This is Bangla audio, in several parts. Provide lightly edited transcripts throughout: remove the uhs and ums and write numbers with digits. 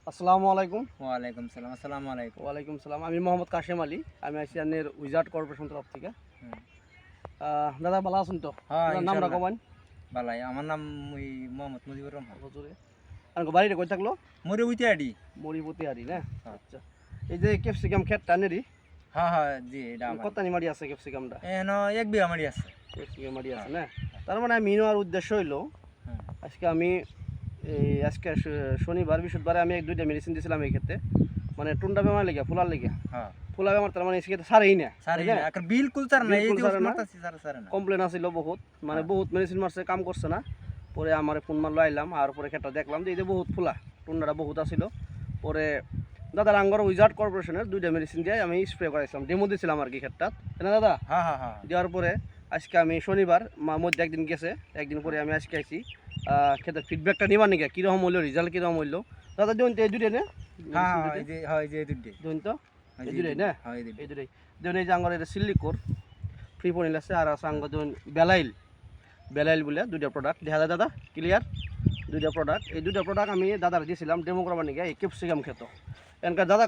আসসালামু আলাইকুম। ওয়ালাইকুম সালাম। আসসালামু আলাইকুম। ওয়ালাইকুম সালাম। আমি মোহাম্মদ কাশেম আলী। আমি আছি আপনার উইজার্ড কর্পোরেশন তরফ থেকে। হুম। দাদা ভালো আছেন তো? হ্যাঁ, আপনার নামটা ইনশাআল্লাহ কমান? বালাই। আমার নাম মোহাম্মদ মুজিবুর রহমান। হুজুরে। আর বাড়িটা কই থাকলো? মরে উইতাডি। মরিপতি হারি না? হ্যাঁ। আচ্ছা। এই যে ক্যাপসিকাম ক্ষেত টানেরই হ্যাঁ, হ্যাঁ, জি এটা আমার। কত মাড়ি আছে ক্যাপসিকামটা? এনো 1 বিঘা মাটি আছে। ক্যাপসিকাম মাড়ি আছে হ্যাঁ। না? তার মানে আমি নেওয়ার উদ্দেশ্য হইলো হ্যাঁ। আজকে আমি আজকে শনিবার বৃহস্পতিবারে আমি 1-2টা মেডিসিন দিয়েছিলাম এই ক্ষেত্রে। মানে টুন্ডা বেমার লেগে ফুলার লেগে। হ্যাঁ। ফুলা বেমার তার মানে এই ক্ষেত্রে সারেই না। সারি না। আর বিলকুল সার না। এই বিলকুল যে সারে না। মারতাছি সারে না। কমপ্লেন আসিল বহুত মানে হ্যাঁ। বহুত মেডিসিন মারছে কাম করছে না। পরে আমার ফোন মারলো আইলাম আর পরে ক্ষেতটা দেখলাম যে এই যে বহুত ফুলা টুন্ডাটা বহুত আসিল। পরে দাদার আঙ্গর উইজার্ড কর্পোরেশনের 2টা মেডিসিন দিয়ে আমি স্প্রে করাইছিলাম, ডেমো দিয়েছিলাম আর কি ক্ষেতটা, তাই না দাদা? হ্যাঁ, হ্যাঁ, হ্যাঁ। দেওয়ার পরে আজকে আমি শনিবার মধ্যে একদিন গেছে, একদিন পরে আমি আজকে আইছি ক্ষেতের ফিডব্যাকটা নিবার নাকি কীরকম হইলো, রেজাল্ট কীরকম হইলো। দাদা দেখুন তো এই দুটোই না হ্যাঁ, হ্যাঁ, এই যে হ্যাঁ, এই যে দুইটি। দেখুন তো হ্যাঁ, এই জি, দুটোই না, হ্যাঁ, এই দুইটি। এই দুটোই দেখুন। এই যে আঙ্গর এটা সিল্লিকোর ফ্রি পনিল আছে আর আছে আঙ্গর দেখুন বেলাইল বেলাইল বলে 2টা প্রোডাক্ট দেখা যায় দাদা ক্লিয়ার। 2টা প্রোডাক্ট, এই 2টা প্রোডাক্ট আমি দাদার দিয়েছিলাম ডেমো করবার নাকি এই ক্যাপসিকাম খেত। এনকার দাদা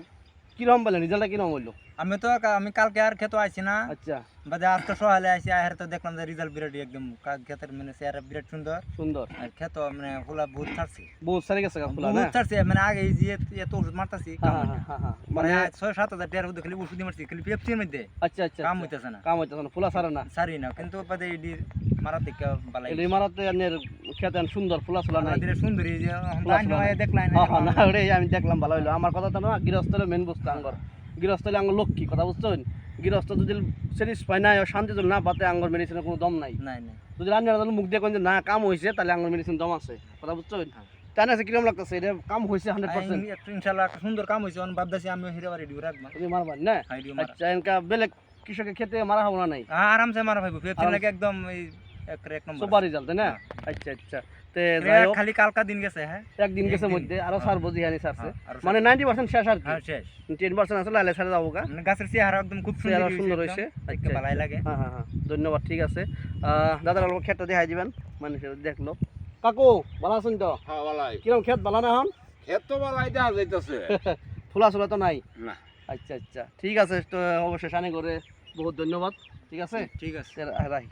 কীরকম বললেন, রেজাল্টটা কীরকম হইলো? আমি তো আমি কালকে আর খেতে আইছি না। আচ্ছা বাদে আজকে সকালে আইছি আহের তো দেখলাম যে রেজাল্ট বিরাট একদম ক্ষেতের মানে চেহারা বিরাট সুন্দর। সুন্দর, আর খেত মানে ফুলা বহুত ছাড়ছে। বহুত সারি গেছে ফুলা না? বহুত ছাড়ছে মানে আগে এই যে এত ওষুধ মারতাছি কাম হ্যাঁ হয় না। হ্যাঁ হ্যাঁ মানে মানে 6-7 হাজার টাকার মধ্যে খালি ওষুধ মারছি খালি পেপসির মধ্যে আচ্ছা আচ্ছা কাম আচ্ছা। হইতেছে না। কাম হইতেছে না, ফুলা সারে না। সারি না কিন্তু বাদে এডি মারা থেকে বালাই এই মারাতে আপনার খেতে সুন্দর ফুলা ফুলা নাই। আমাদের সুন্দরী যে ফুলা দান ফুলা হয় নাই। দেখলাই না। হ্যাঁ হ্যাঁ না ওটাই আমি দেখলাম ভালো হইলো। আমার কথা তো না, গৃহস্থের মেন বস্তু আঙ্গর, গৃহস্থলে আঙ্গর লক্ষ্মী কথা বুঝছেন। গৃহস্থ যদি স্যাটিসফাই নাই শান্তি যদি না পাতে আঙ্গর মেডিসিনের কোনো দম নাই। নাই নাই। যদি রান্নার মুখ দিয়ে কোন যে না কাম হয়েছে তাহলে আঙ্গর মেডিসিন দম আছে কথা বুঝছেন। হ্যাঁ। তাই না, কিরকম লাগতেছে এটা কাম হয়েছে 100%? ইনশাআল্লাহ একটা সুন্দর কাম হইছে। আমি ভাবতাছি আমি হিরে বাড়ি দিও রাখবা। তুমি মারবেন না? হাই দিও মারা। আচ্ছা এনকা বেলেগ কৃষকের ক্ষেত্রে মারা হবো না নাই? আরামসে মারা ভাইবো পেপসির লাগে একদম এই এক নম্বর। সুপার রেজাল্ট তাই না? হ্যাঁ। আচ্ছা আচ্ছা। তে যাই হোক খালি কালকা দিন গেছে। হ্যাঁ একদিন গেছে একদিন। মধ্যে আরো হ্যাঁ। সার বুঝি আনি সারছে হ্যাঁ, আরো মানে সার। 90% শেষ আর কি। হ্যাঁ শেষ। 10% আছে লাইলে সারে যাবো গা। মানে গাছের চেহারা একদম খুব চেহারা সুন্দর সুন্দর হইছে। হয়েছে। দেখতে আচ্ছা ভালোই লাগে। হ্যাঁ হ্যাঁ হ্যাঁ ধন্যবাদ, ঠিক আছে। দাদার অল্প ক্ষেতটা দেখাই দিবেন, মানুষের দেখলো। কাকু ভালো আছেন তো? হ্যাঁ বালাই। কিরকম ক্ষেত ভালো না এখন? ক্ষেত তো বালাই দেখা যাইতেছে ফুলা সুলা তো নাই? না। আচ্ছা আচ্ছা ঠিক আছে, তো অবশ্যই সানি করে বহুত ধন্যবাদ, ঠিক আছে ঠিক আছে। রাখি।